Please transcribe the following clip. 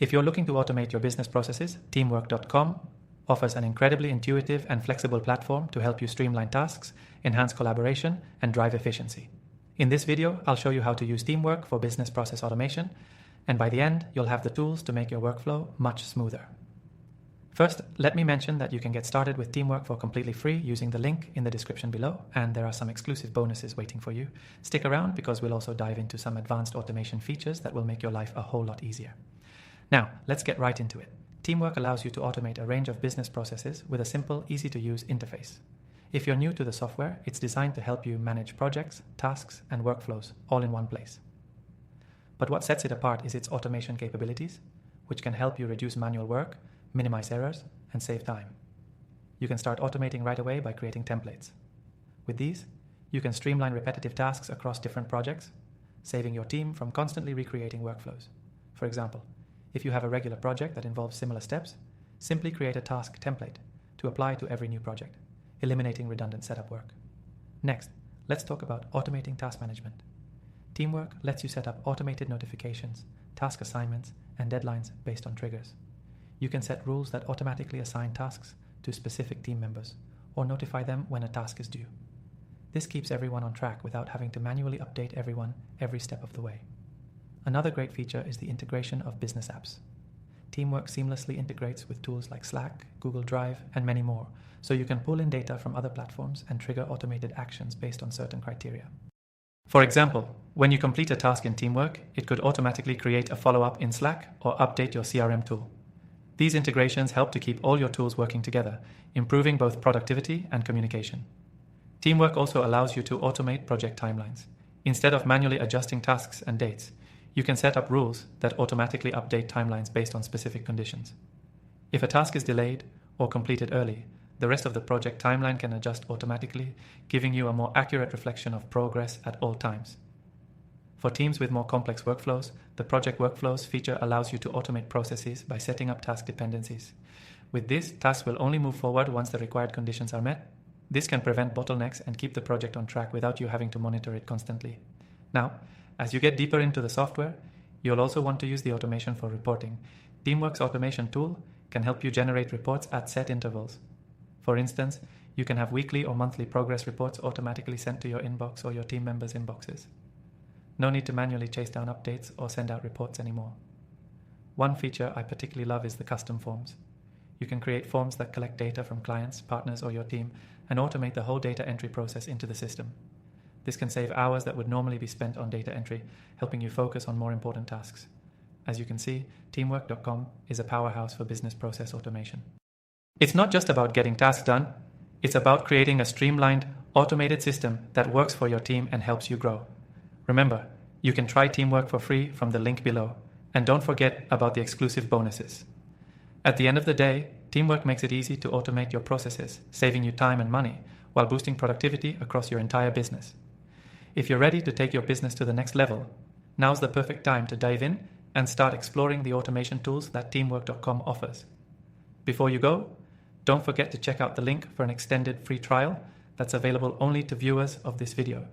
If you're looking to automate your business processes, Teamwork.com offers an incredibly intuitive and flexible platform to help you streamline tasks, enhance collaboration, and drive efficiency. In this video, I'll show you how to use Teamwork for business process automation, and by the end, you'll have the tools to make your workflow much smoother. First, let me mention that you can get started with Teamwork for completely free using the link in the description below, and there are some exclusive bonuses waiting for you. Stick around because we'll also dive into some advanced automation features that will make your life a whole lot easier. Now, let's get right into it. Teamwork allows you to automate a range of business processes with a simple, easy-to-use interface. If you're new to the software, it's designed to help you manage projects, tasks, and workflows all in one place. But what sets it apart is its automation capabilities, which can help you reduce manual work, minimize errors, and save time. You can start automating right away by creating templates. With these, you can streamline repetitive tasks across different projects, saving your team from constantly recreating workflows. For example, if you have a regular project that involves similar steps, simply create a task template to apply to every new project, eliminating redundant setup work. Next, let's talk about automating task management. Teamwork lets you set up automated notifications, task assignments, and deadlines based on triggers. You can set rules that automatically assign tasks to specific team members or notify them when a task is due. This keeps everyone on track without having to manually update everyone every step of the way. Another great feature is the integration of business apps. Teamwork seamlessly integrates with tools like Slack, Google Drive, and many more, so you can pull in data from other platforms and trigger automated actions based on certain criteria. For example, when you complete a task in Teamwork, it could automatically create a follow-up in Slack or update your CRM tool. These integrations help to keep all your tools working together, improving both productivity and communication. Teamwork also allows you to automate project timelines. Instead of manually adjusting tasks and dates, you can set up rules that automatically update timelines based on specific conditions. If a task is delayed or completed early, the rest of the project timeline can adjust automatically, giving you a more accurate reflection of progress at all times. For teams with more complex workflows, the Project Workflows feature allows you to automate processes by setting up task dependencies. With this, tasks will only move forward once the required conditions are met. This can prevent bottlenecks and keep the project on track without you having to monitor it constantly. Now, as you get deeper into the software, you'll also want to use the automation for reporting. Teamwork's automation tool can help you generate reports at set intervals. For instance, you can have weekly or monthly progress reports automatically sent to your inbox or your team members' inboxes. No need to manually chase down updates or send out reports anymore. One feature I particularly love is the custom forms. You can create forms that collect data from clients, partners, or your team and automate the whole data entry process into the system. This can save hours that would normally be spent on data entry, helping you focus on more important tasks. As you can see, Teamwork.com is a powerhouse for business process automation. It's not just about getting tasks done, it's about creating a streamlined, automated system that works for your team and helps you grow. Remember, you can try Teamwork for free from the link below, and don't forget about the exclusive bonuses. At the end of the day, Teamwork makes it easy to automate your processes, saving you time and money, while boosting productivity across your entire business. If you're ready to take your business to the next level, now's the perfect time to dive in and start exploring the automation tools that Teamwork.com offers. Before you go, don't forget to check out the link for an extended free trial that's available only to viewers of this video.